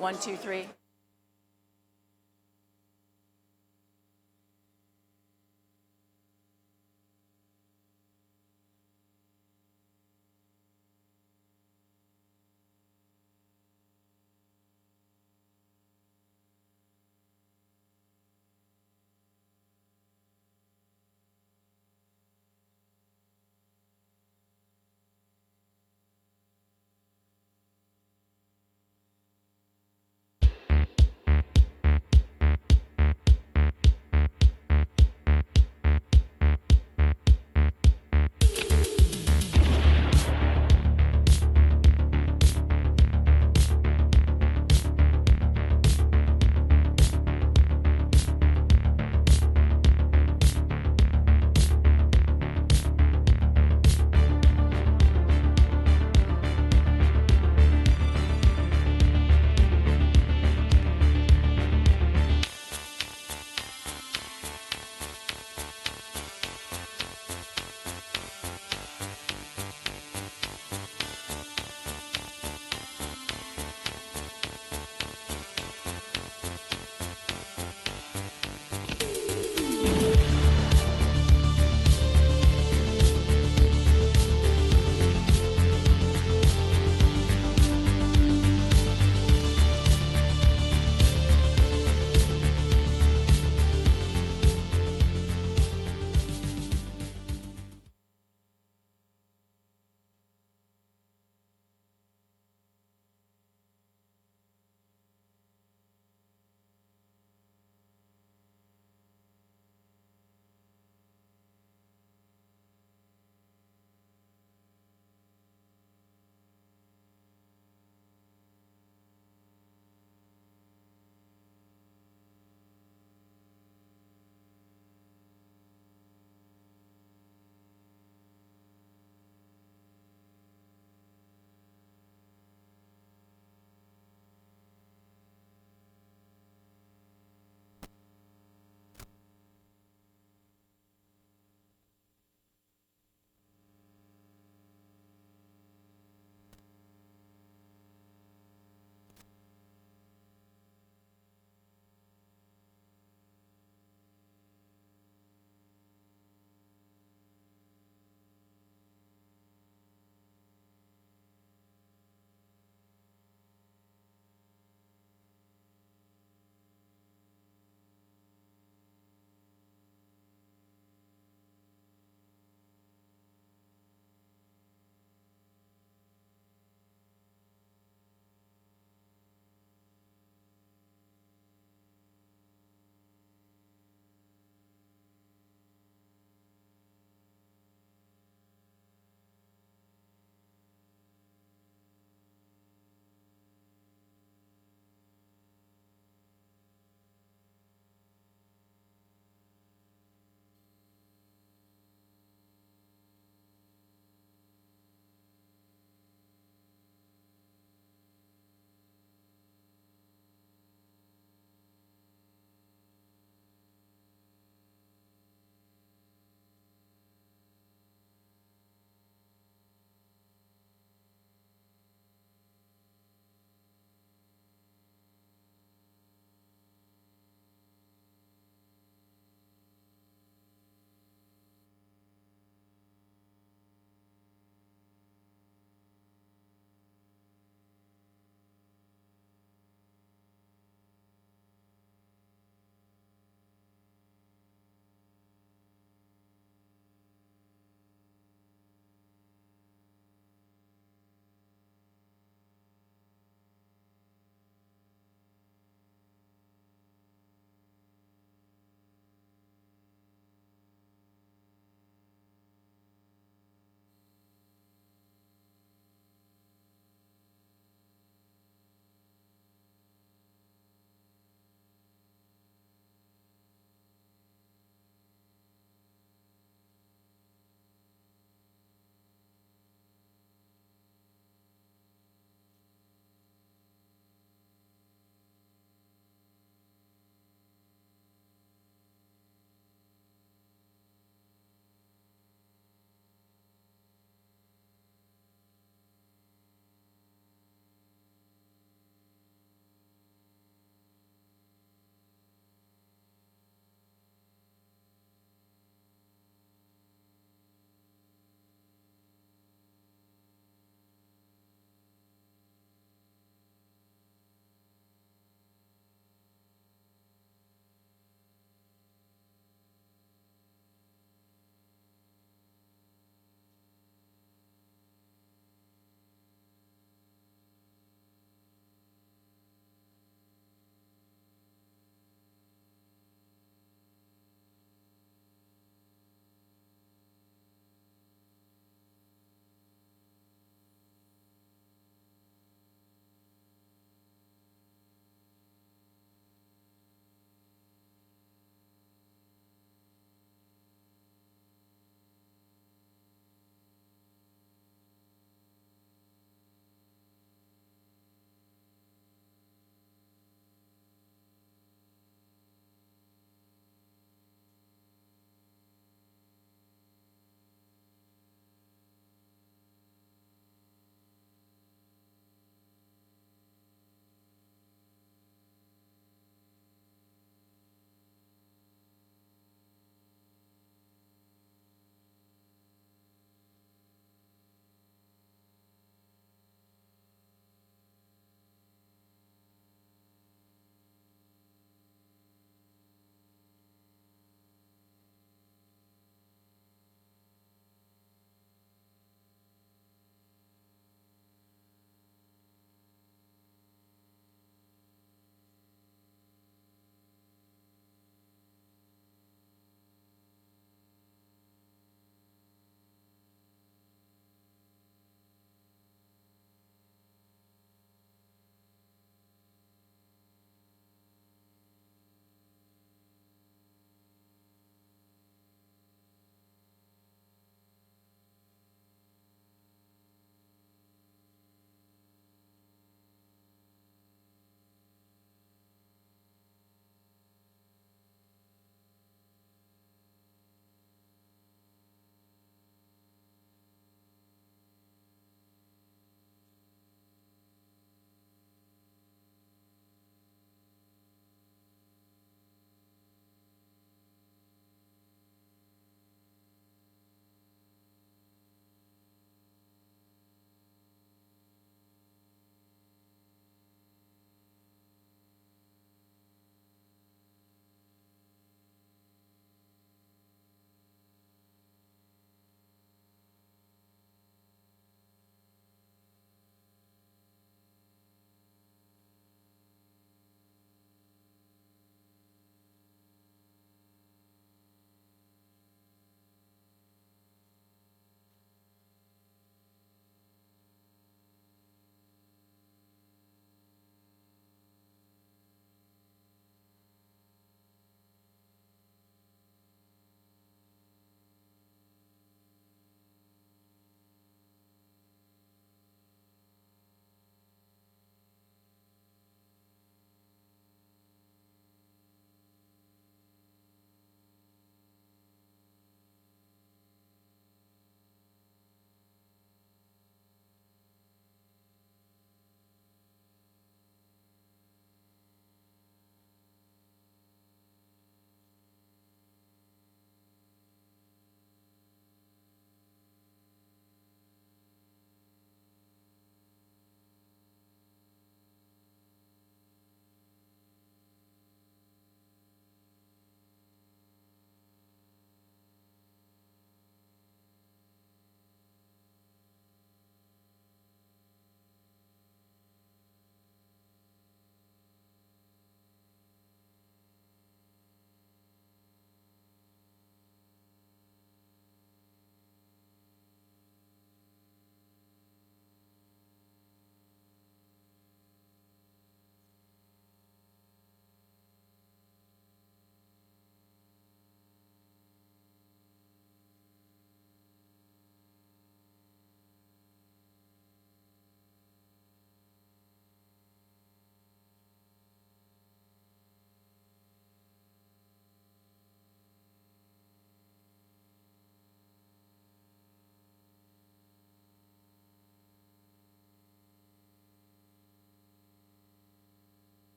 1, 2, 3.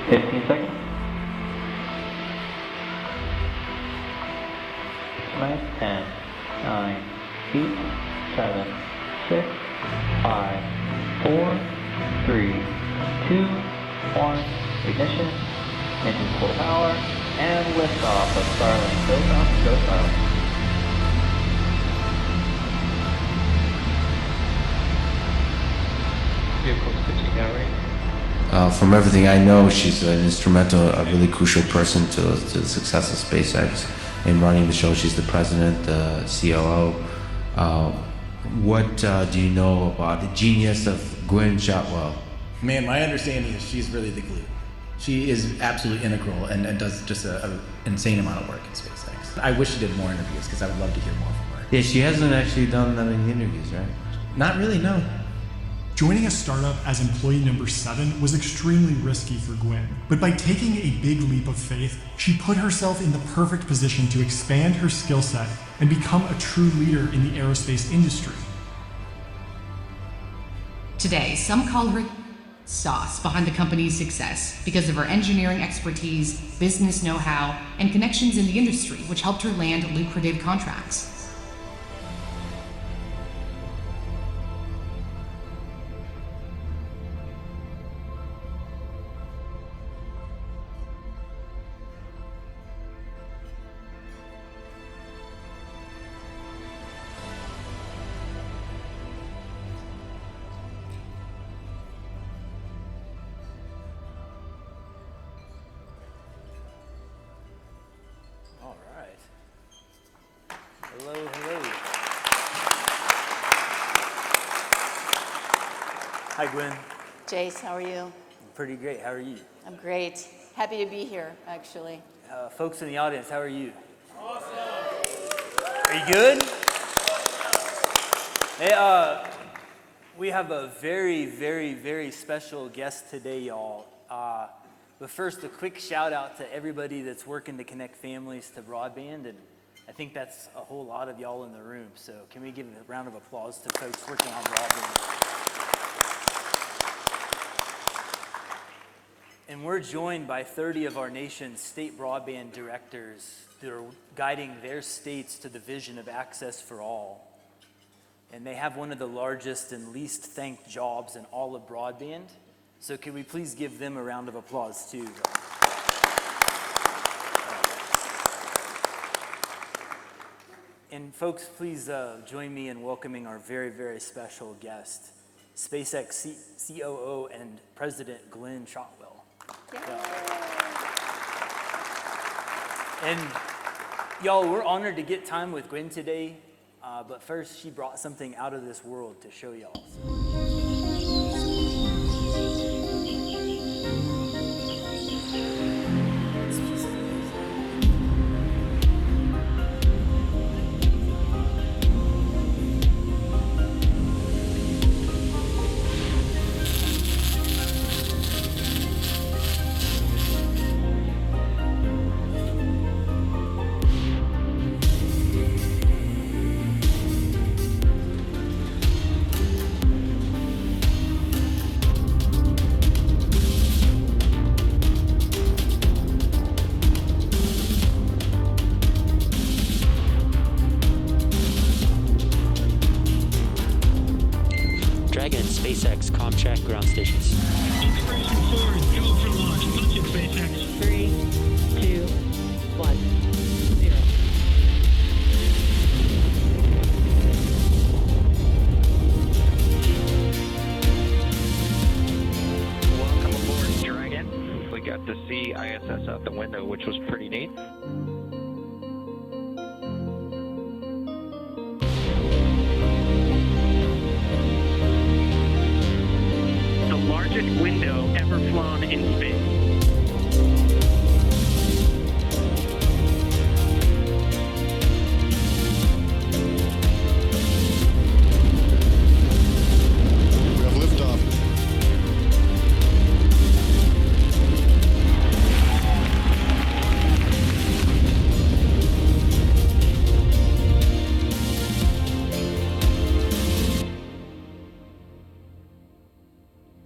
15 seconds. Nice. 10, 9, 8, 7, 6, 5, 4, 3, 2, 1. Ignition. Engine full power. And liftoff of Starlink. Go Starlink. Vehicle's pitching down right. From everything I know, she's an instrumental, a really crucial person to the success of SpaceX in running the show. She's the president, the COO. What do you know about the genius of Gwynne Shotwell? Man, my understanding is she's really the glue. She is absolutely integral and does just an insane amount of work in SpaceX. I wish she did more interviews because I would love to hear more from her. Yeah, she hasn't actually done that many interviews, right? Not really, no. Joining a startup as employee number 7 was extremely risky for Gwynne, but by taking a big leap of faith, she put herself in the perfect position to expand her skill set and become a true leader in the aerospace industry. Today, some call her sauce behind the company's success because of her engineering expertise, business know-how, and connections in the industry, which helped her land lucrative contracts. Hello. Hi, Gwynne. Jace, how are you? I'm pretty great. How are you? I'm great. Happy to be here, actually. Folks in the audience, how are you? Awesome. Are you good? Hey, we have a very, very, very special guest today, y'all. But first, a quick shout out to everybody that's working to connect families to broadband, and I think that's a whole lot of y'all in the room. So can we give a round of applause to folks working on broadband? And we're joined by 30 of our nation's state broadband directors that are guiding their states to the vision of access for all. And they have one of the largest and least thanked jobs in all of broadband. So can we please give them a round of applause too? And folks, please join me in welcoming our very, very special guest, SpaceX COO and President Gwynne Shotwell. And y'all, we're honored to get time with Gwynne today, but first she brought something out of this world to show y'all. SpaceX ComCheck ground stations. Integration forward, go for launch. Launching SpaceX. 3, 2, 1, 0. Welcome aboard, Dragon. We got to see ISS out the window, which was pretty neat. Largest window ever flown in space. We have liftoff.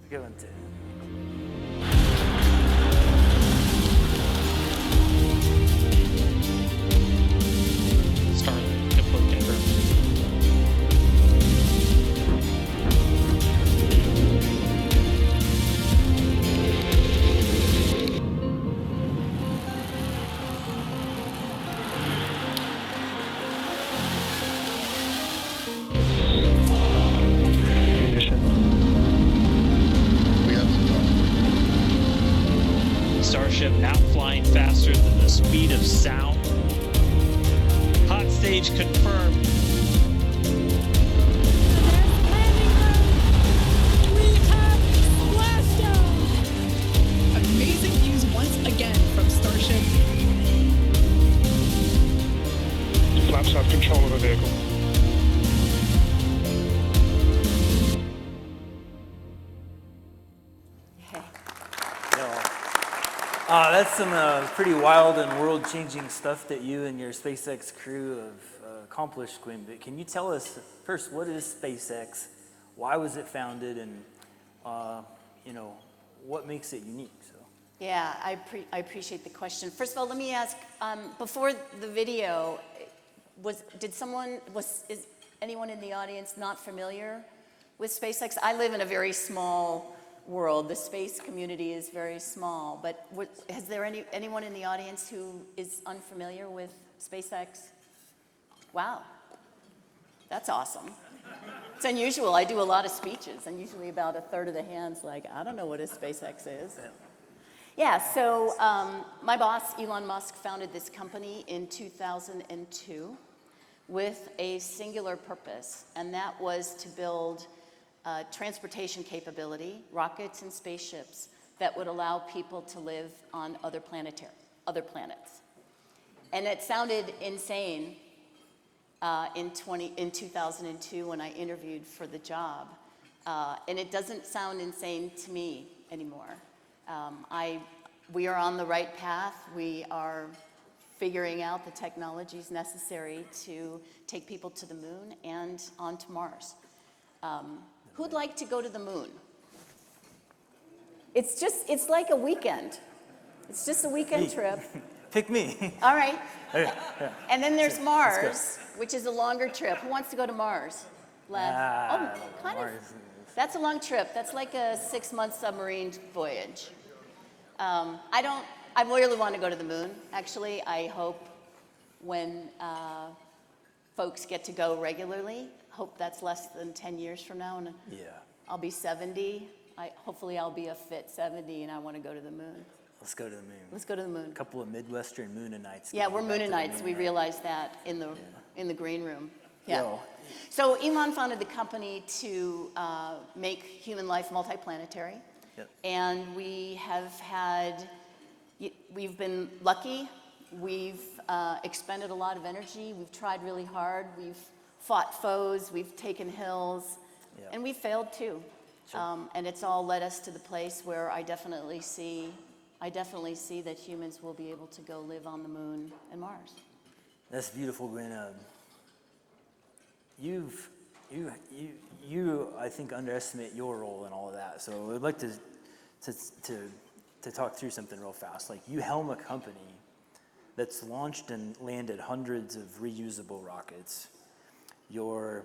Good one, too. Starship now flying faster than the speed of sound. Hot stage confirmed. We have splashdown! Amazing views once again from Starship. Flaps have control of the vehicle. That's some pretty wild and world-changing stuff that you and your SpaceX crew have accomplished, Gwynne. But can you tell us first, what is SpaceX? Why was it founded? And what makes it unique? So. Yeah, I appreciate the question. First of all, let me ask, before the video, is anyone in the audience not familiar with SpaceX? I live in a very small world. The space community is very small, but is there anyone in the audience who is unfamiliar with SpaceX? Wow, that's awesome. It's unusual. I do a lot of speeches, and usually about a third of the hands like, I don't know what a SpaceX is. Yeah, so my boss, Elon Musk, founded this company in 2002 with a singular purpose, and that was to build transportation capability, rockets and spaceships that would allow people to live on other planets. And it sounded insane in 2002 when I interviewed for the job, and it doesn't sound insane to me anymore. We are on the right path. We are figuring out the technologies necessary to take people to the moon and onto Mars. Who'd like to go to the moon? It's like a weekend. It's just a weekend trip. Pick me. All right. Okay, And then there's Mars, which is a longer trip. Who wants to go to Mars? Kind of. That's a long trip. That's like a 6-month submarine voyage. I really want to go to the moon. Actually, I hope when folks get to go regularly, hope that's less than 10 years from now, and I'll be 70. Hopefully I'll be a fit 70, and I want to go to the moon. Let's go to the moon. Let's go to the moon. A couple of Midwestern Moonanites. Yeah, we're Moonanites. We realized that in the green room. Yeah. So Elon founded the company to make human life multiplanetary. Yep. And we've been lucky. We've expended a lot of energy. We've tried really hard. We've fought foes. We've taken hills. Yep. And we failed too. Sure. And it's all led us to the place where I definitely see that humans will be able to go live on the moon and Mars. That's beautiful, Gwynne. You I think underestimate your role in all of that. So I'd like to talk through something real fast. Like, you helm a company that's launched and landed hundreds of reusable rockets. You're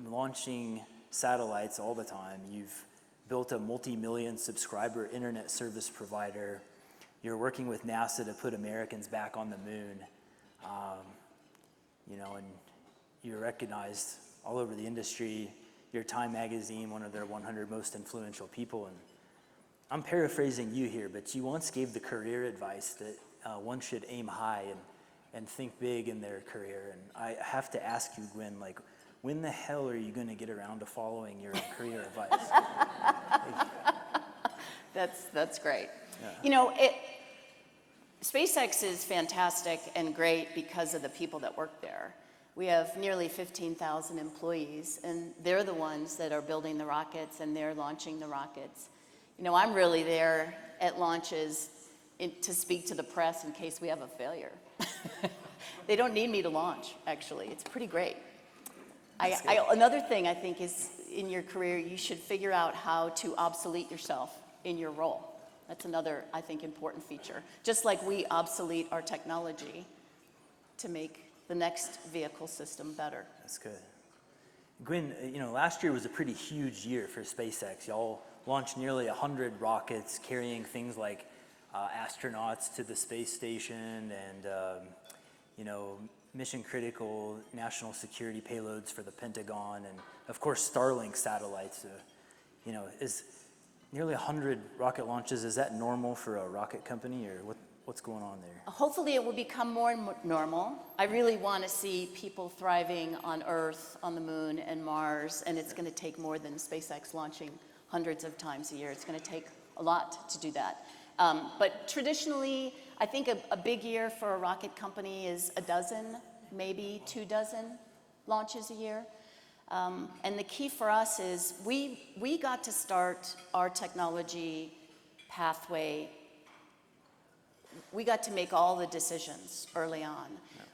launching satellites all the time. You've built a multi-million subscriber internet service provider. You're working with NASA to put Americans back on the moon. And you're recognized all over the industry. Your Time magazine, one of their 100 most influential people. And I'm paraphrasing you here, but you once gave the career advice that one should aim high and think big in their career. And I have to ask you, Gwynne, like, when the hell are you going to get around to following your career advice? That's great. Yeah. SpaceX is fantastic and great because of the people that work there. We have nearly 15,000 employees, and they're the ones that are building the rockets, and they're launching the rockets. I'm really there at launches to speak to the press in case we have a failure. They don't need me to launch, actually. It's pretty great. Another thing I think is, in your career, you should figure out how to obsolete yourself in your role. That's another, I think, important feature. Just like we obsolete our technology to make the next vehicle system better. That's good. Gwynne, last year was a pretty huge year for SpaceX. Y'all launched nearly 100 rockets carrying things like astronauts to the space station and, mission-critical national security payloads for the Pentagon, and, of course, Starlink satellites. nearly 100 rocket launches. Is that normal for a rocket company, or what's going on there? Hopefully it will become more normal. I really want to see people thriving on Earth, on the moon, and Mars, and it's going to take more than SpaceX launching hundreds of times a year. It's going to take a lot to do that. But traditionally, I think a big year for a rocket company is a dozen, maybe 2 dozen launches a year. And the key for us is we got to start our technology pathway. We got to make all the decisions early on.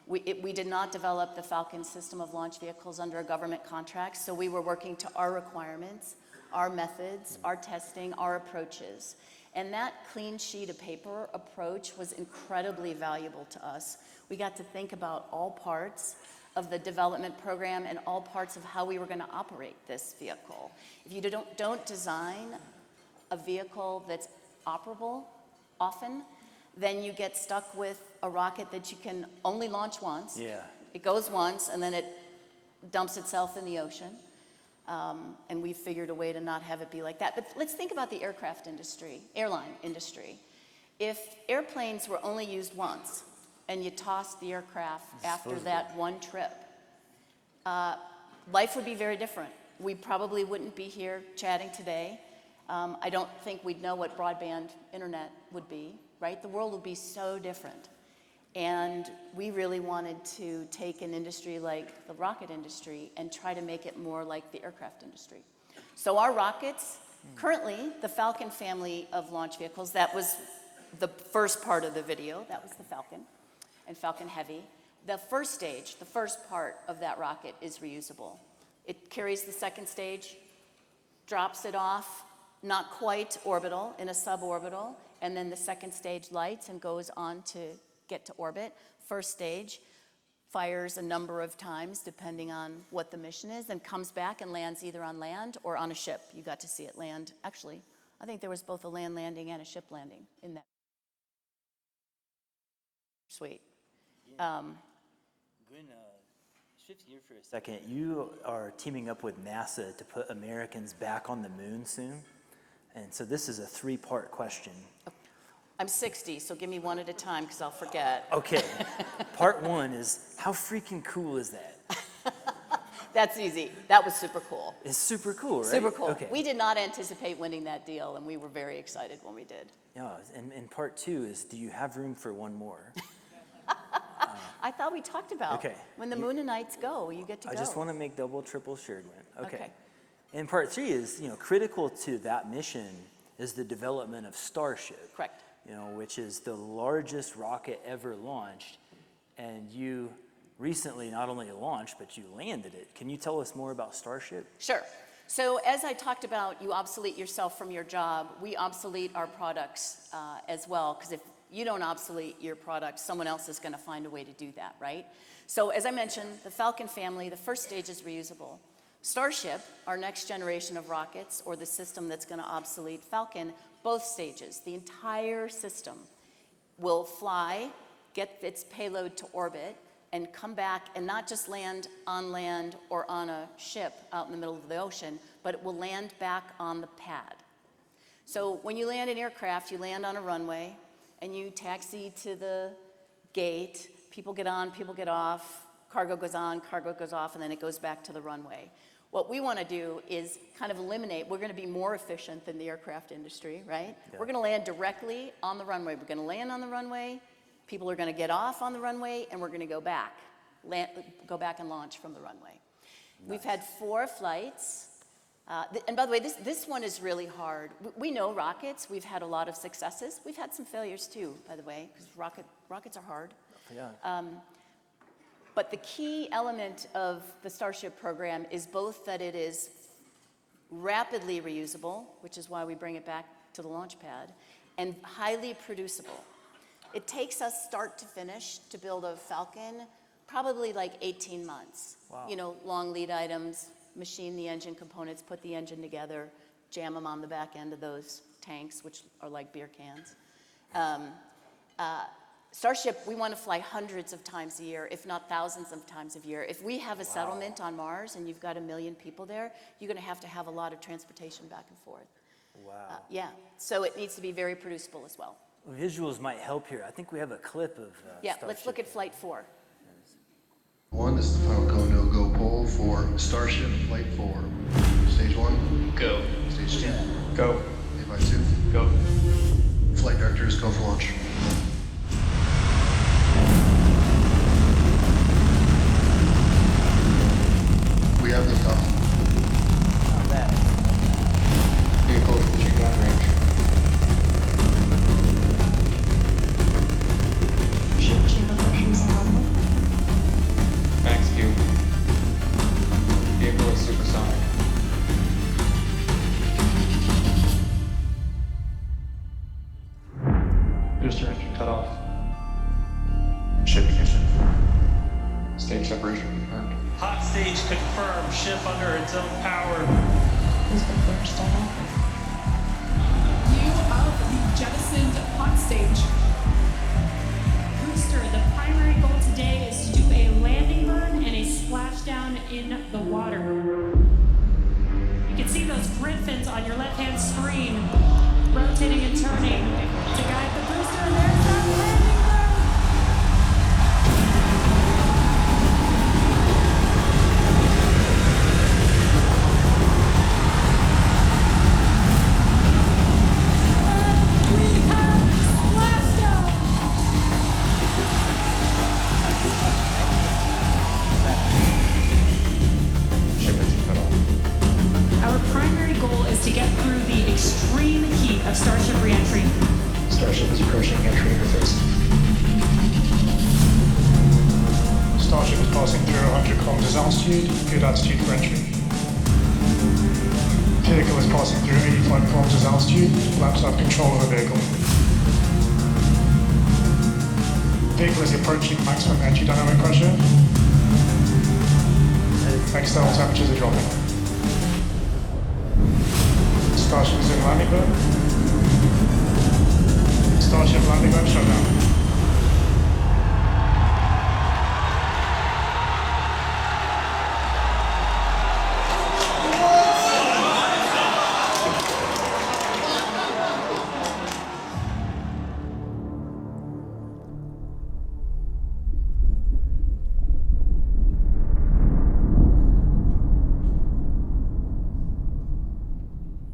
We did not develop the Falcon system of launch vehicles under a government contract, so we were working to our requirements, our methods, our testing, our approaches. And that clean sheet of paper approach was incredibly valuable to us. We got to think about all parts of the development program and all parts of how we were going to operate this vehicle. If you don't design a vehicle that's operable often, then you get stuck with a rocket that you can only launch once. Yeah. It goes once and then it dumps itself in the ocean. And we figured a way to not have it be like that. But let's think about the aircraft industry, airline industry. If airplanes were only used once and you tossed the aircraft after that one trip, life would be very different. We probably wouldn't be here chatting today. I don't think we'd know what broadband internet would be, right? The world would be so different. And we really wanted to take an industry like the rocket industry and try to make it more like the aircraft industry. So our rockets, currently the Falcon family of launch vehicles, that was the first part of the video, that was the Falcon and Falcon Heavy. The first stage, the first part of that rocket is reusable. It carries the second stage, drops it off, not quite orbital, in a suborbital, and then the second stage lights and goes on to get to orbit. First stage fires a number of times depending on what the mission is, and comes back and lands either on land or on a ship. You got to see it land. Actually, I think there was both a land landing and a ship landing in that. Sweet. Gwynne, shift here for a second. You are teaming up with NASA to put Americans back on the moon soon. And so this is a 3-part question. I'm 60, so give me one at a time because I'll forget. Okay. Part 1 is, how freaking cool is that? That's easy. That was super cool. It's super cool, right? Super cool. Okay. We did not anticipate winning that deal, and we were very excited when we did. Yeah, and part 2 is, do you have room for one more? I thought we talked about when the Moonanites go, you get to go. I just want to make double, triple sure, Gwynne. Okay. And part 3 is, critical to that mission is the development of Starship. Correct. Which is the largest rocket ever launched. And you recently not only launched, but you landed it. Can you tell us more about Starship? Sure. So as I talked about, you obsolete yourself from your job. We obsolete our products as well, because if you don't obsolete your products, someone else is going to find a way to do that, right? So as I mentioned, the Falcon family, the first stage is reusable. Starship, our next generation of rockets, or the system that's going to obsolete Falcon, both stages, the entire system will fly, get its payload to orbit, and come back and not just land on land or on a ship out in the middle of the ocean, but it will land back on the pad. So when you land an aircraft, you land on a runway, and you taxi to the gate. People get on, people get off, cargo goes on, cargo goes off, and then it goes back to the runway. What we want to do is kind of eliminate, we're going to be more efficient than the aircraft industry, right? Yeah. We're going to land directly on the runway. We're going to land on the runway, people are going to get off on the runway, and we're going to go back and launch from the runway. Nice. We've had 4 flights. And by the way, this one is really hard. We know rockets. We've had a lot of successes. We've had some failures too, by the way, because rockets are hard. Yeah. But the key element of the Starship program is both that it is rapidly reusable, which is why we bring it back to the launch pad, and highly producible. It takes us start to finish to build a Falcon, probably like 18 months. Wow. Long lead items, machine the engine components, put the engine together, jam them on the back end of those tanks, which are like beer cans. Starship, we want to fly hundreds of times a year, if not thousands of times a year. If we have a settlement on Mars and you've got 1 million people there, you're going to have a lot of transportation back and forth. Wow. Yeah, so it needs to be very producible as well. Visuals might help here. I think we have a clip of Yeah, Starship. let's look at Flight 4. One, this is the final go, no-go poll for Starship Flight 4. Stage 1. Go. Stage 2. Go. Flight 2. Go. Flight directors, go for launch. We have liftoff. Not bad. Vehicle approaching ground range. Ship approaches normal. Max Q. Vehicle is supersonic. Booster engine cut off. Ship ignition. Stage separation confirmed. Hot stage confirmed. Ship under its own power. Is the first start off? View of the jettisoned hot stage. Booster, the primary goal today is to do a landing burn and a splashdown in the water. You can see those grid fins on your left-hand screen rotating and turning to guide the booster, and there's that landing burn! Ship engine cut off. Our primary goal is to get through the extreme heat of Starship reentry. Starship is approaching entry interface. Starship is passing through 100 kilometers altitude, good altitude for entry. Vehicle is passing through 85 kilometers altitude, flaps have control of the vehicle. Vehicle is approaching maximum entry dynamic pressure. External temperatures are dropping. Starship is in landing mode. Starship landing mode shut down.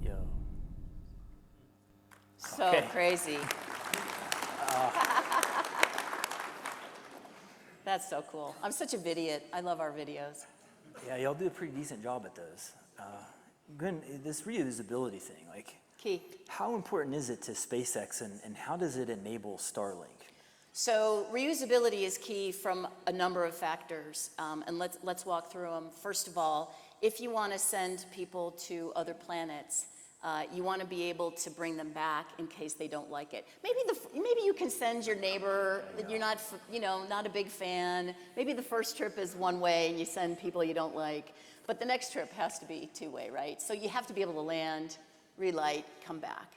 Yo. So Okay. crazy. That's so cool. I'm such a vidiot. I love our videos. Yeah, y'all do a pretty decent job at those. Gwynne, this reusability thing, like, Key. how important is it to SpaceX, and how does it enable Starlink? So reusability is key from a number of factors, and let's walk through them. First of all, if you want to send people to other planets, you want to be able to bring them back in case they don't like it. Maybe you can send your neighbor that you're not, not a big fan. Maybe the first trip is one way and you send people you don't like, but the next trip has to be two-way, right? So you have to be able to land, relight, come back.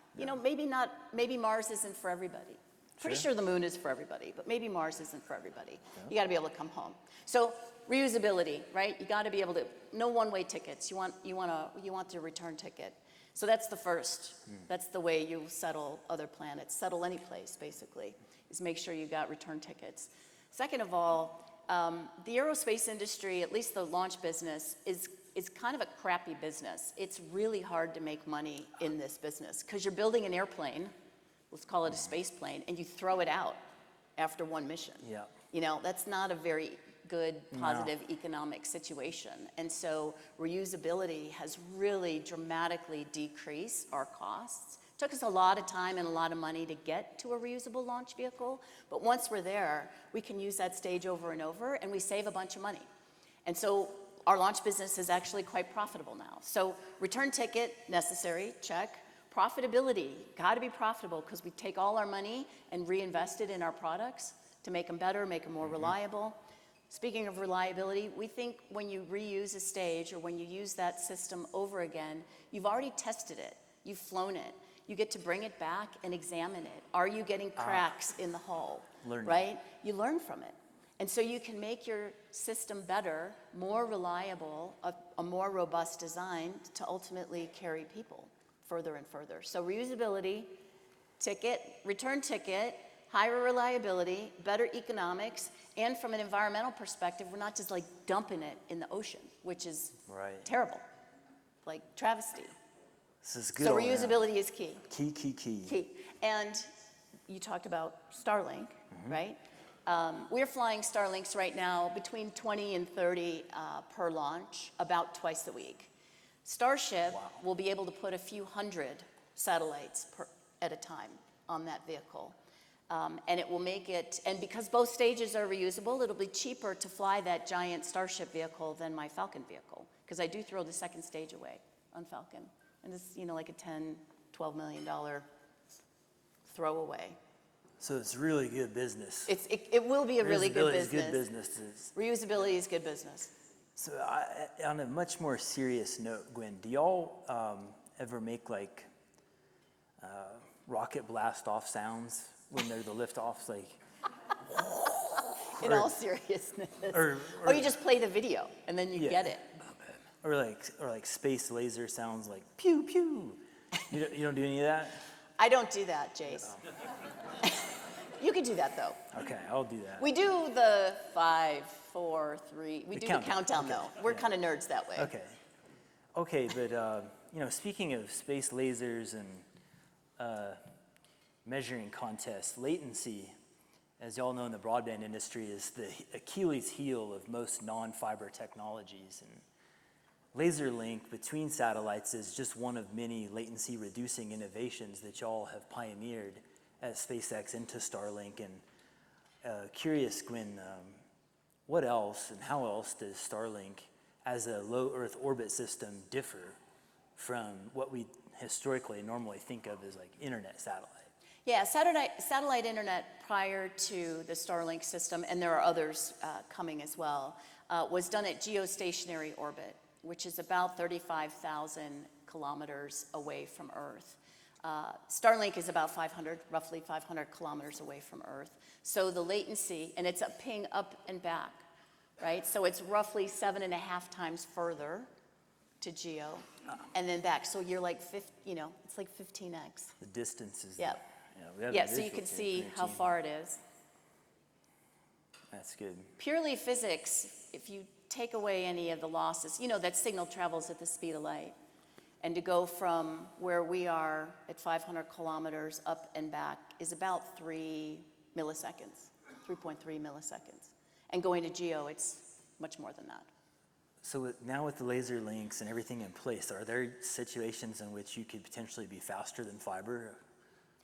Maybe Mars isn't for everybody. Pretty sure the moon is for everybody, but maybe Mars isn't for everybody. You got to be able to come home. So reusability, right? You got to be able to, no one-way tickets. You want the return ticket. So that's the first. That's the way you settle other planets, settle any place, basically, is make sure you got return tickets. Second of all, the aerospace industry, at least the launch business, is kind of a crappy business. It's really hard to make money in this business because you're building an airplane, let's call it a space plane, and you throw it out after one mission. Yeah. That's not a very good, positive economic situation. And so reusability has really dramatically decreased our costs. It took us a lot of time and a lot of money to get to a reusable launch vehicle, but once we're there, we can use that stage over and over, and we save a bunch of money. And so our launch business is actually quite profitable now. So return ticket, necessary, check. Profitability, got to be profitable because we take all our money and reinvest it in our products to make them better, make them more reliable. Speaking of reliability, we think when you reuse a stage or when you use that system over again, you've already tested it, you've flown it. You get to bring it back and examine it. Are you getting cracks in the hull, right? You learn from it. And so you can make your system better, more reliable, a more robust design to ultimately carry people further and further. So reusability, return ticket, higher reliability, better economics, and from an environmental perspective, we're not just like dumping it in the ocean, which is terrible, like travesty. This is good. So reusability is key. Key. And you talked about Starlink, right? We're flying Starlinks right now between 20 and 30 per launch, about twice a week. Starship will be able to put a few hundred satellites at a time on that vehicle. And it will make it, and because both stages are reusable, it'll be cheaper to fly that giant Starship vehicle than my Falcon vehicle, because I do throw the second stage away on Falcon. And it's, like a $10, $12 million throwaway. So it's really good business. It will be a really good business. Reusability is good business. Reusability is good business. So on a much more serious note, Gwynne, do y'all ever make like rocket blast off sounds when they're the lift-offs, like? In all seriousness. Or you just play the video and then you get it. Or like space laser sounds, like pew pew. You don't do any of that? I don't do that, Jace. You can do that though. Okay, I'll do that. We do the 5, 4, 3. We do the countdown though. We're kind of nerds that way. Okay, but speaking of space lasers and measuring contests, latency, as y'all know in the broadband industry, is the Achilles heel of most non-fiber technologies. And laser link between satellites is just one of many latency reducing innovations that y'all have pioneered at SpaceX into Starlink. And curious, Gwynne, what else and how else does Starlink as a low Earth orbit system differ from what we historically normally think of as like internet satellite? Yeah, satellite internet prior to the Starlink system, and there are others coming as well, was done at geostationary orbit, which is about 35,000 kilometers away from Earth. Starlink is about roughly 500 kilometers away from Earth. So the latency, and it's a ping up and back, right? So it's roughly 7.5 times further to geo, and then back. So you're like, it's like 15x. The distance is. Yep. Yeah, so you can see how far it is. That's good. Purely physics, if you take away any of the losses, that signal travels at the speed of light. And to go from where we are at 500 kilometers up and back is about 3 milliseconds, 3.3 milliseconds. And going to geo, it's much more than that. So now with the laser links and everything in place, are there situations in which you could potentially be faster than fiber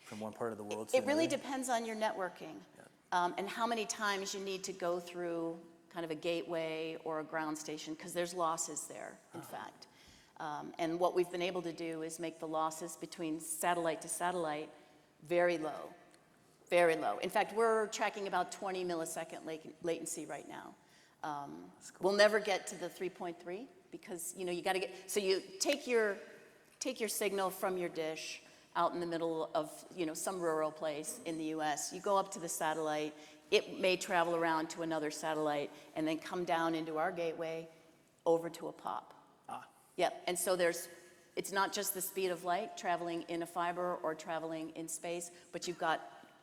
from one part of the world to another? It really depends on your networking and how many times you need to go through kind of a gateway or a ground station, because there's losses there, in fact. And what we've been able to do is make the losses between satellite to satellite very low, very low. In fact, we're tracking about 20 millisecond latency right now. Cool. We'll never get to the 3.3 because you got to get. So you take your signal from your dish out in the middle of some rural place in the U.S. You go up to the satellite. It may travel around to another satellite and then come down into our gateway over to a POP. Yep. And so it's not just the speed of light traveling in a fiber or traveling in space, but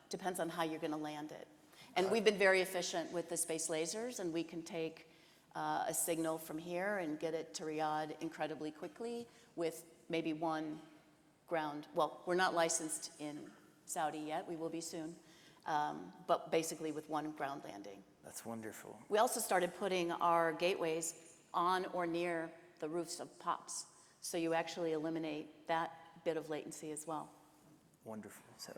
depends on how you're going to land it. And we've been very efficient with the space lasers, and we can take a signal from here and get it to Riyadh incredibly quickly with maybe one ground. Well, we're not licensed in Saudi yet. We will be soon. But basically with one ground landing. That's wonderful. We also started putting our gateways on or near the roofs of POPs. So you actually eliminate that bit of latency as well. Wonderful. So,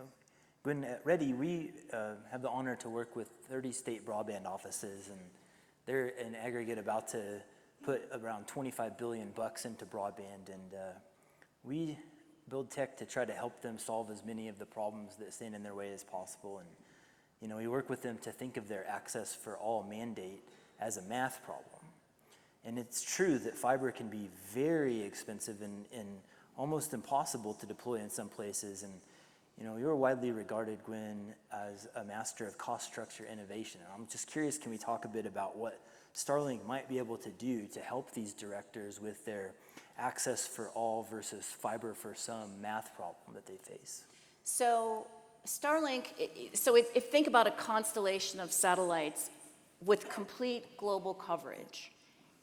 Gwynne, at Ready, we have the honor to work with 30 state broadband offices, and they're in aggregate about to put around $25 billion into broadband, and we build tech to try to help them solve as many of the problems that stand in their way as possible. And we work with them to think of their access for all mandate as a math problem. And it's true that fiber can be very expensive and almost impossible to deploy in some places. And you're widely regarded, Gwynne, as a master of cost structure innovation. And I'm just curious, can we talk a bit about what Starlink might be able to do to help these directors with their access for all versus fiber for some math problem that they face? So Starlink, if think about a constellation of satellites with complete global coverage.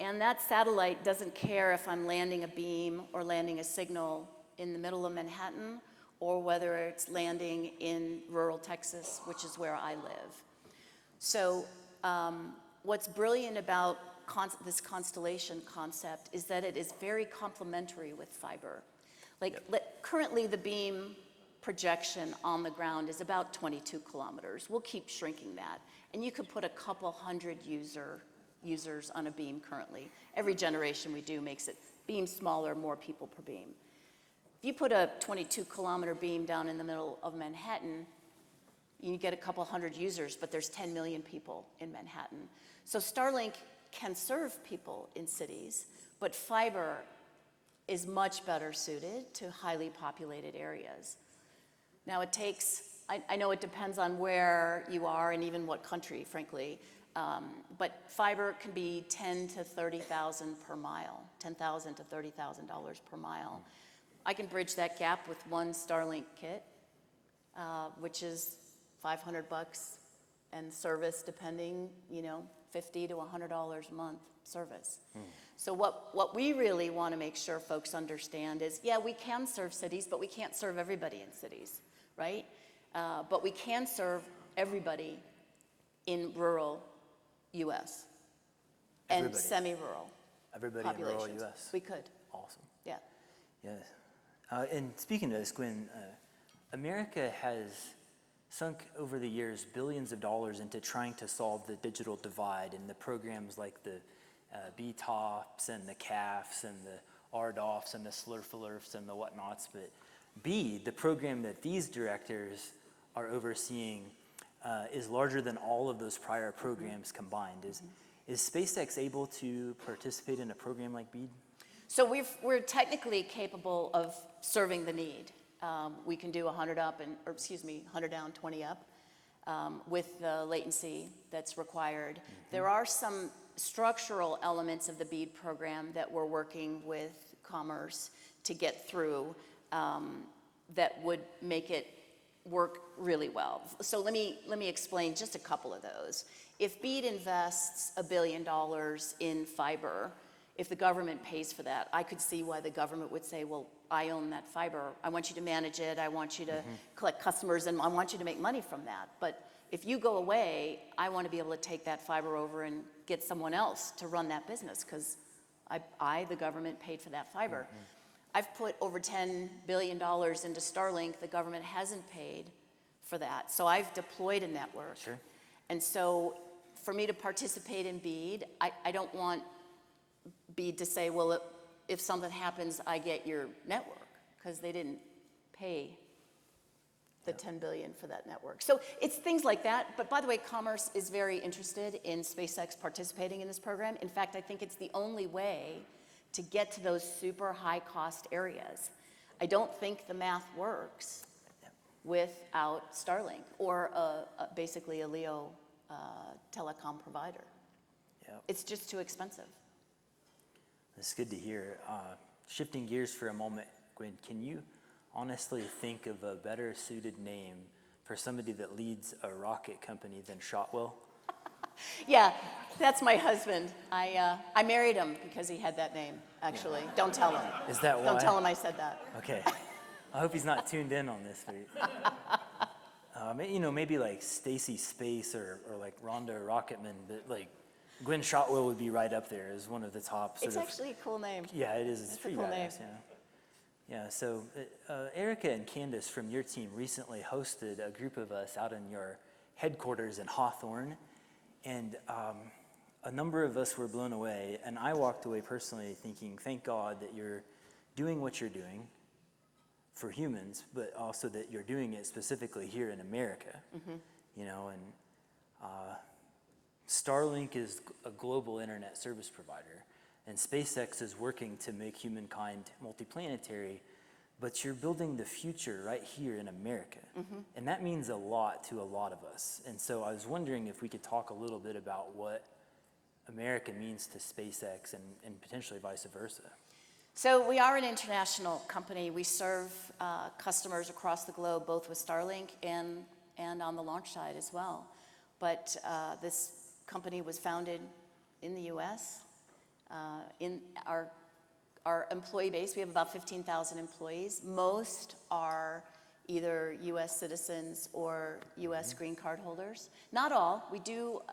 And that satellite doesn't care if I'm landing a beam or landing a signal in the middle of Manhattan or whether it's landing in rural Texas, which is where I live. So what's brilliant about this constellation concept is that it is very complementary with fiber. Currently the beam projection on the ground is about 22 kilometers. We'll keep shrinking that. And you could put a couple hundred users on a beam currently. Every generation we do makes it beam smaller, more people per beam. If you put a 22-kilometer beam down in the middle of Manhattan, you get a couple hundred users, but there's 10 million people in Manhattan. So Starlink can serve people in cities, but fiber is much better suited to highly populated areas. Now it takes, I know it depends on where you are and even what country, frankly, but fiber can be $10,000 to $30,000 per mile, $10,000 to $30,000 per mile. I can bridge that gap with one Starlink kit, which is $500 and service depending, $50 to $100 a month service. So what we really want to make sure folks understand is, yeah, we can serve cities, but we can't serve everybody in cities, right? But we can serve everybody in rural U.S. and semi-rural Everybody populations. in rural U.S. We could. Awesome. Yeah. Yeah. And speaking of this, Gwynne, America has sunk over the years billions of dollars into trying to solve the digital divide, and the programs like the BTOPs and the CAFs and the RDOFs and the SLRF-alerfs and the whatnots. But BEAD, the program that these directors are overseeing, is larger than all of those prior programs combined. Is SpaceX able to participate in a program like BEAD? So we're technically capable of serving the need. We can do 100 up 100 down, 20 up with the latency that's required. There are some structural elements of the BEAD program that we're working with Commerce to get through that would make it work really well. So let me explain just a couple of those. If BEAD invests $1 billion in fiber, if the government pays for that, I could see why the government would say, well, I own that fiber. I want you to manage it. I want you to collect customers, and I want you to make money from that. But if you go away, I want to be able to take that fiber over and get someone else to run that business because the government, paid for that fiber. I've put over $10 billion into Starlink. The government hasn't paid for that. So I've deployed a network. Sure. And so for me to participate in BEAD, I don't want BEAD to say, well, if something happens, I get your network, because they didn't pay the $10 billion for that network. So it's things like that. But by the way, Commerce is very interested in SpaceX participating in this program. In fact, I think it's the only way to get to those super high cost areas. I don't think the math works without Starlink or basically a LEO telecom provider. It's just too expensive. That's good to hear. Shifting gears for a moment, Gwynne, can you honestly think of a better suited name for somebody that leads a rocket company than Shotwell? Yeah, that's my husband. I married him because he had that name, actually. Yeah. Don't tell him. Is that why? Don't tell him I said that. Okay. I hope he's not tuned in on this. Maybe like Stacy Space or like Rhonda Rocketman, but like Gwynne Shotwell would be right up there as one of the top. It's actually a cool name. Yeah, it is. It's pretty a cool badass, name. Yeah. So Erica and Candace from your team recently hosted a group of us out in your headquarters in Hawthorne, and a number of us were blown away, and I walked away personally thinking, thank God that you're doing what you're doing for humans, but also that you're doing it specifically here in America. Starlink is a global internet service provider, and SpaceX is working to make humankind multiplanetary, but you're building the future right here in America. And that means a lot to a lot of us. And so I was wondering if we could talk a little bit about what America means to SpaceX and potentially vice versa. So we are an international company. We serve customers across the globe, both with Starlink and on the launch side as well. But this company was founded in the U.S. In our employee base, we have about 15,000 employees. Most are either U.S. citizens or U.S. green card holders. Not all.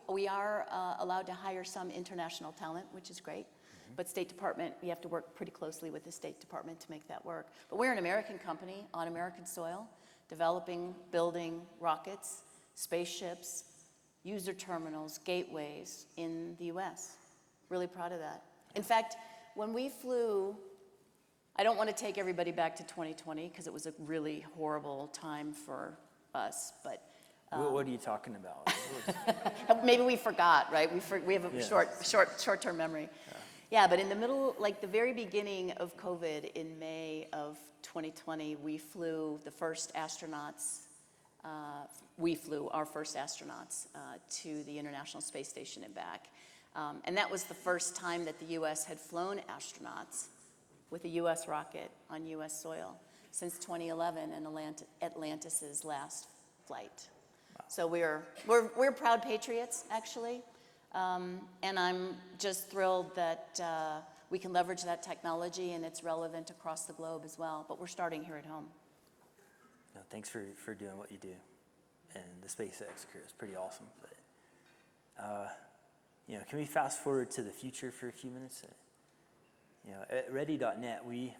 We are allowed to hire some international talent, which is great. But State Department, we have to work pretty closely with the State Department to make that work. But we're an American company on American soil, developing, building rockets, spaceships, user terminals, gateways in the U.S. Really proud of that. In fact, when we flew, I don't want to take everybody back to 2020 because it was a really horrible time for us, but what are you talking about? maybe we forgot, right? We have a short-term memory. Yeah, but in the middle, like the very beginning of COVID in May of 2020, we flew the first astronauts. We flew our first astronauts to the International Space Station and back. And that was the first time that the U.S. had flown astronauts with a U.S. rocket on U.S. soil since 2011 and Atlantis's last flight. Wow. So we're proud patriots, actually. And I'm just thrilled that we can leverage that technology and it's relevant across the globe as well. But we're starting here at home. No, thanks for doing what you do. And the SpaceX crew is pretty awesome. But, can we fast forward to the future for a few minutes? At Ready.net, we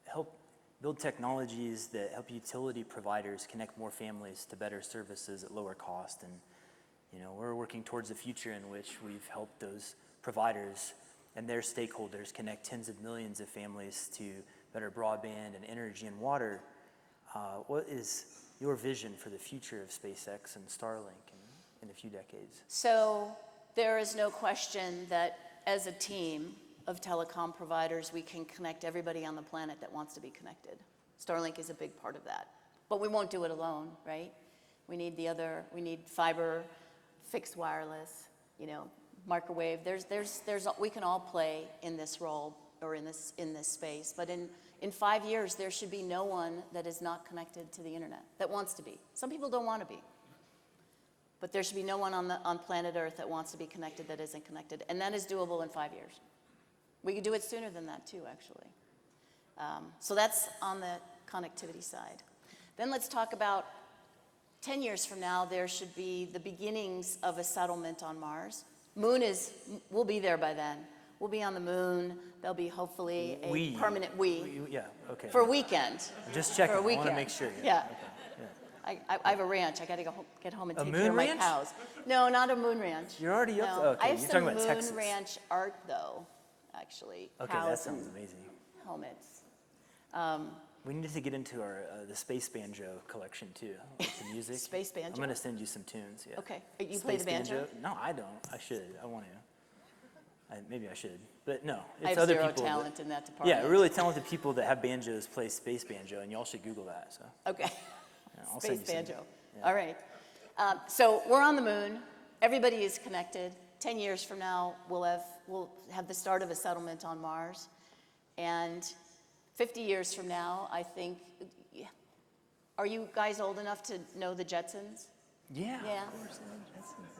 help build technologies that help utility providers connect more families to better services at lower cost. And we're working towards a future in which we've helped those providers and their stakeholders connect tens of millions of families to better broadband and energy and water. What is your vision for the future of SpaceX and Starlink in a few decades? So there is no question that as a team of telecom providers, we can connect everybody on the planet that wants to be connected. Starlink is a big part of that. But we won't do it alone, right? We need we need fiber, fixed wireless, microwave. We can all play in this role or in this space. But in 5 years, there should be no one that is not connected to the internet that wants to be. Some people don't want to be. But there should be no one on planet Earth that wants to be connected that isn't connected. And that is doable in 5 years. We could do it sooner than that too, actually. So that's on the connectivity side. Then let's talk about 10 years from now, there should be the beginnings of a settlement on Mars. We'll be there by then. We'll be on the moon. There'll be hopefully a permanent yeah, okay. For a weekend. Just checking. For a weekend. I want to make sure. Yeah. Okay. I have a ranch. I got to get home and a take moon care of my ranch? cows. No, not a moon ranch. You're already up no. to, okay. I have You're some talking about moon Texas. ranch art, though, actually. Okay, cows that sounds and amazing. Helmets. We need to get into the space banjo collection too, like the music. Space banjo? I'm going to send you some tunes. Yeah. Okay. You play the banjo? No, I don't. I should. I want to. Maybe I should. But no, it's I have other zero people talent in that department. Yeah, really talented people that have banjos play space banjo, and y'all should Google that. So. Okay. Yeah, I'll Space send you banjo. some. Yeah. All right. So we're on the moon. Everybody is connected. 10 years from now, we'll have the start of a settlement on Mars. And 50 years from now, I think, are you guys old enough to know the Jetsons? Yeah. Yeah.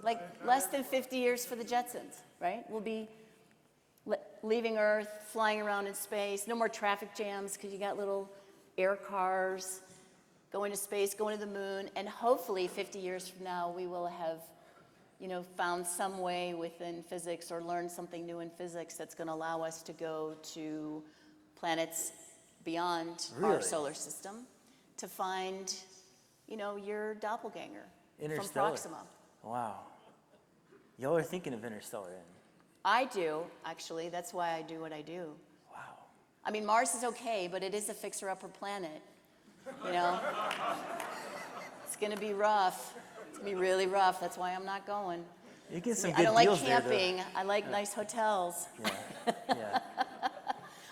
Like less than 50 years for the Jetsons, right? We'll be leaving Earth, flying around in space. No more traffic jams because you got little air cars going to space, going to the moon. And hopefully 50 years from now, we will have found some way within physics or learned something new in physics that's going to allow us to go to planets beyond our solar system to find, your doppelganger from Proxima. Wow. Y'all are thinking of interstellar. I do, actually. That's why I do what I do. Wow. I mean, Mars is okay, but it is a fixer-upper planet. It's going to be rough. It's going to be really rough. That's why I'm not going. You get some good I don't like deals camping. There, I like nice hotels. Yeah.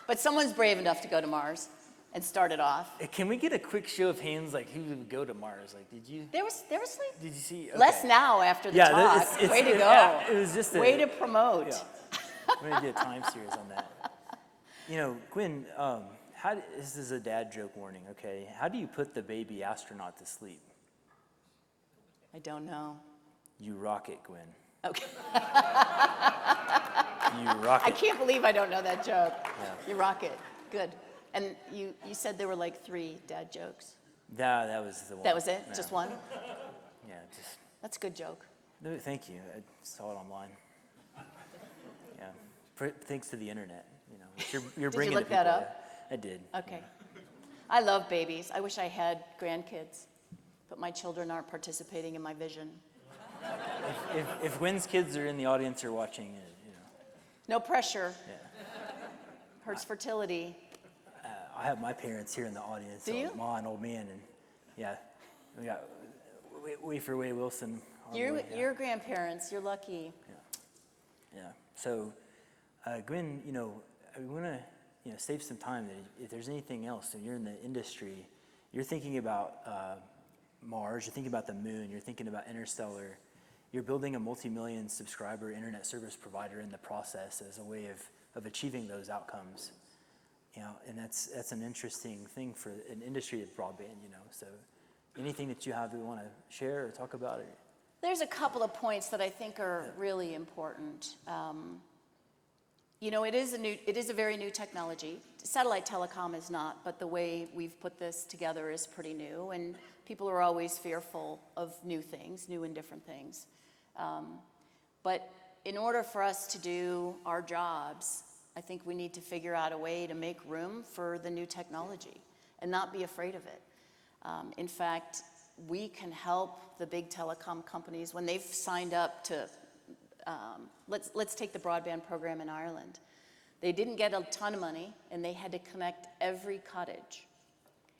But someone's brave enough to go to Mars and start it off. Can we get a quick show of hands, like who would go to Mars? Like, did you? There was like. Did you see? Okay. Less now after the talk. Way to go. It was just way to promote. Yeah. We're gonna do a time series on that. You know, Gwynne, this is a dad joke warning, okay? How do you put the baby astronaut to sleep? I don't know. You rock it, Gwynne. Okay. You rock it. I can't believe I don't know that joke. Yeah. You rock it. Good. And you said there were like 3 dad jokes. That was the one. That was it? Yeah. Just one? Yeah, just. That's a good joke. No, thank you. I saw it online. Yeah. Thanks to the internet. You know, you're Did bringing you look the that people up? there. I did. Okay. I love babies. I wish I had grandkids, but my children aren't participating in my vision. If Gwynne's kids are in the audience or watching it, you know. No pressure. Yeah. Hurts fertility. I have my parents here in the audience. Do you? Ma and old man, and yeah, we got Wafer Way Wilson. Your grandparents, you're lucky. Yeah. So, Gwynne, you know, I want to save some time. That if there's anything else, and you're in the industry, you're thinking about Mars, you're thinking about the moon, you're thinking about interstellar. You're building a multi-million subscriber internet service provider in the process as a way of achieving those outcomes. You know, and that's an interesting thing for an industry of broadband. You know, so anything that you have that you want to share or talk about it. There's a couple of points that I think are really important. You know, it is a very new technology. Satellite telecom is not, but the way we've put this together is pretty new, and people are always fearful of new things, new and different things. But in order for us to do our jobs, I think we need to figure out a way to make room for the new technology and not be afraid of it. In fact, we can help the big telecom companies when they've signed up to, let's take the broadband program in Ireland. They didn't get a ton of money, and they had to connect every cottage.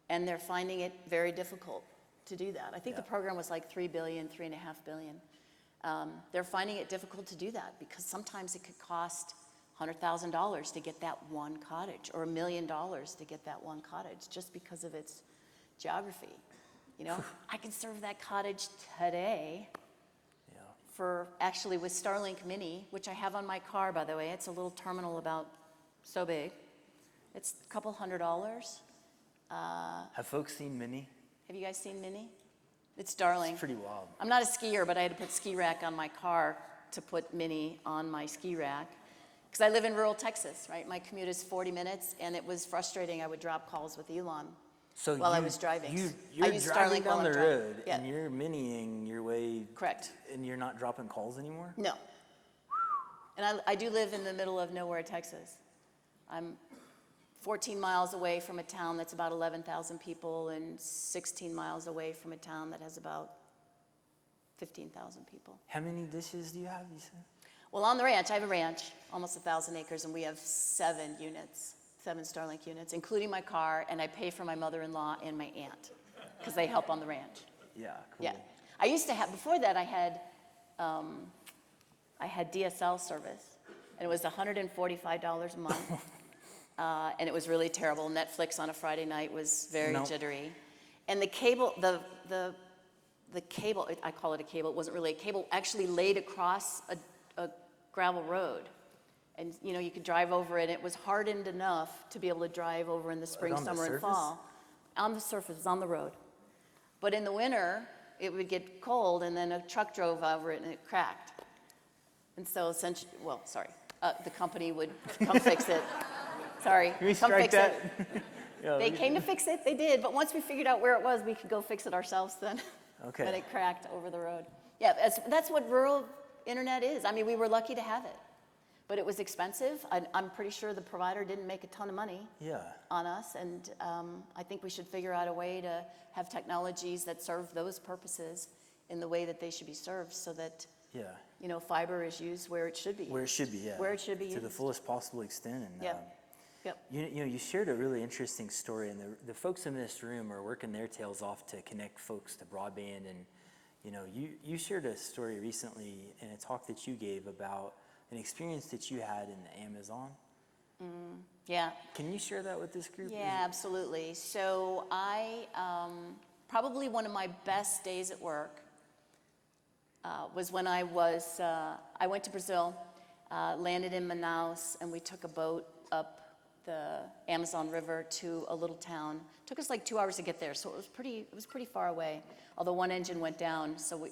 And they're finding it very difficult to do that. I think the program was like $3 billion, $3.5 billion. They're finding it difficult to do that because sometimes it could cost $100,000 to get that one cottage, or $1 million to get that one cottage, just because of its geography. You know, I can serve that cottage today for, actually with Starlink Mini, which I have on my car, by the way. It's a little terminal about so big. It's a couple $100. Have folks seen Mini? Have you guys seen Mini? It's darling. It's pretty wild. I'm not a skier, but I had to put ski rack on my car to put Mini on my ski rack. Because I live in rural Texas, right? My commute is 40 minutes, and it was frustrating. I would drop calls with Elon while I was driving. You're driving down the road, Yeah. and you're miniing your way. Correct. And you're not dropping calls anymore? No. And I do live in the middle of nowhere, Texas. I'm 14 miles away from a town that's about 11,000 people and 16 miles away from a town that has about 15,000 people. How many dishes do you have, you said? Well, on the ranch, I have a ranch, almost 1,000 acres, and we have 7 Starlink units, including my car, and I pay for my mother-in-law and my aunt, because they help on the ranch. Yeah, cool. Yeah. I used to have, before that, I had DSL service, and it was $145 a month, and it was really terrible. Netflix on a Friday night was very jittery. And the cable, the cable, I call it a cable, it wasn't really a cable, actually laid across a gravel road. And you know, you could drive over it. It was hardened enough to be able to drive over in the spring, summer, and fall. On the surface, on the road. But in the winter, it would get cold, and then a truck drove over it, and it cracked. And so essentially, the company would come fix it. Sorry, Can we come strike fix that? it. Yeah, They came to fix it, they did, but once we figured out where it was, we could go fix it ourselves then. Okay. When it cracked over the road. Yeah, that's what rural internet is. I mean, we were lucky to have it, but it was expensive. I'm pretty sure the provider didn't make a ton of money on us, and I think we should figure out a way to have technologies that serve those purposes in the way that they should be served, so that you know, fiber is used where it should be. Where it should be, yeah. Where it should be used. To the fullest possible extent. And, Yep. You know, you shared a really interesting story, and the folks in this room are working their tails off to connect folks to broadband. And you know, you shared a story recently in a talk that you gave about an experience that you had in the Amazon. Yeah. Can you share that with this group? Yeah, absolutely. So I, probably one of my best days at work was when I went to Brazil, landed in Manaus, and we took a boat up the Amazon River to a little town. Took us like 2 hours to get there, so it was pretty far away. Although one engine went down, so we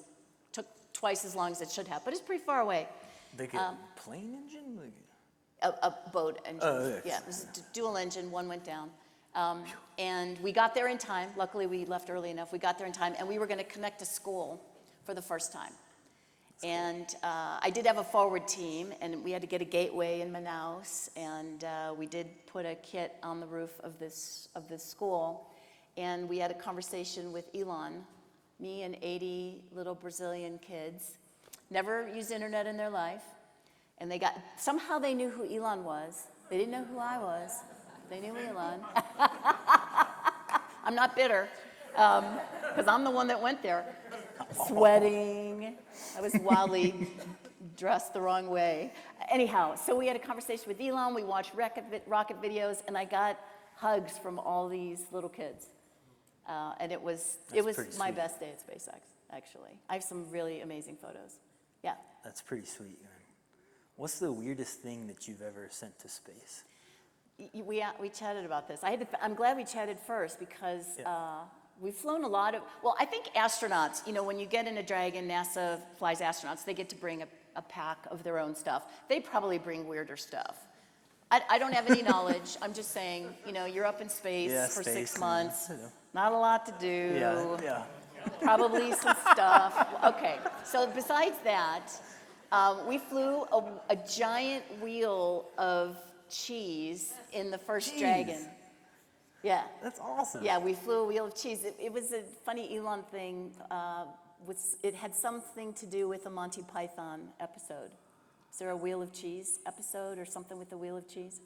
took twice as long as it should have, but it's pretty far away. Like a plane engine? Like a boat engine. Oh, yeah. Yeah, it was a dual engine, one went down. And we got there in time. Luckily, we left early enough. We got there in time, and we were going to connect a school for the first time. And I did have a forward team, and we had to get a gateway in Manaus, and we did put a kit on the roof of this school, and we had a conversation with Elon, me and 80 little Brazilian kids, never used internet in their life, and somehow they knew who Elon was. They didn't know who I was. They knew Elon. I'm not bitter, because I'm the one that went there. Sweating. I was wildly dressed the wrong way. Anyhow, so we had a conversation with Elon. We watched rocket videos, and I got hugs from all these little kids. And it was my best day at SpaceX, actually. I have some really amazing photos. Yeah. That's pretty sweet. What's the weirdest thing that you've ever sent to space? We chatted about this. I'm glad we chatted first because we've flown a lot of, well, I think astronauts, when you get in a Dragon, NASA flies astronauts, they get to bring a pack of their own stuff. They probably bring weirder stuff. I don't have any knowledge. I'm just saying, you're up in space for 6 months. Not a lot to do. Yeah. Probably some stuff. Okay, so besides that, we flew a giant wheel of cheese in the first Dragon. Yeah. That's awesome. Yeah, we flew a wheel of cheese. It was a funny Elon thing. It had something to do with a Monty Python episode. Is there a Wheel of Cheese episode or something with the Wheel of Cheese?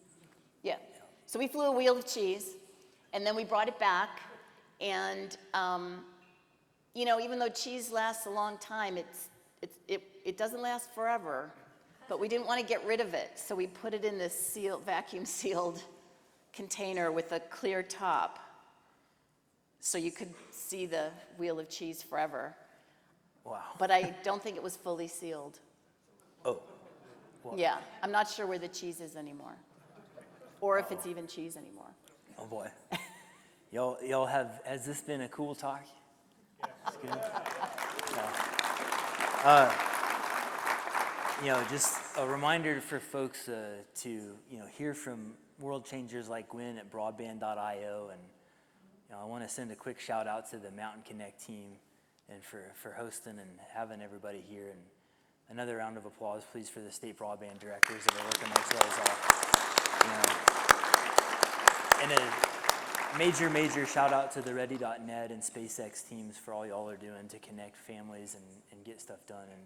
Yeah. So we flew a wheel of cheese, and then we brought it back. And, even though cheese lasts a long time, it doesn't last forever. But we didn't want to get rid of it, so we put it in this vacuum-sealed container with a clear top, so you could see the wheel of cheese forever. Wow. But I don't think it was fully sealed. Oh. Well. Yeah, I'm not sure where the cheese is anymore, or if it's even cheese anymore. Oh boy. Y'all has this been a cool talk? It's good. Just a reminder for folks to hear from world changers like Gwynne at broadband.io, and I want to send a quick shout out to the Mountain Connect team and for hosting and having everybody here, and another round of applause please for the state broadband directors that are working their tails off. And a major shout out to the Ready.net and SpaceX teams for all y'all are doing to connect families and get stuff done. And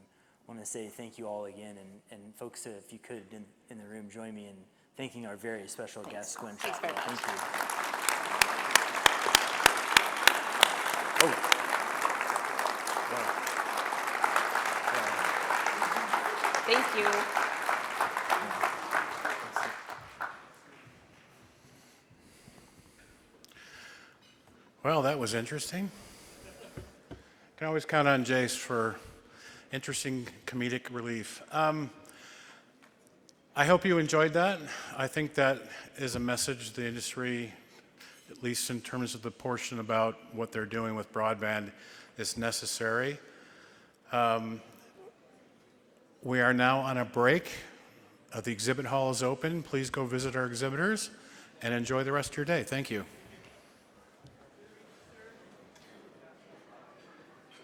I want to say thank you all again, and folks, if you could in the room, join me in thanking our very special guest, Gwynne Shotwell. Thank you. Thank you. Well, that was interesting. Can always count on Jace for interesting comedic relief. I hope you enjoyed that. I think that is a message the industry, at least in terms of the portion about what they're doing with broadband, is necessary. We are now on a break. The exhibit hall is open. Please go visit our exhibitors and enjoy the rest of your day. Thank you.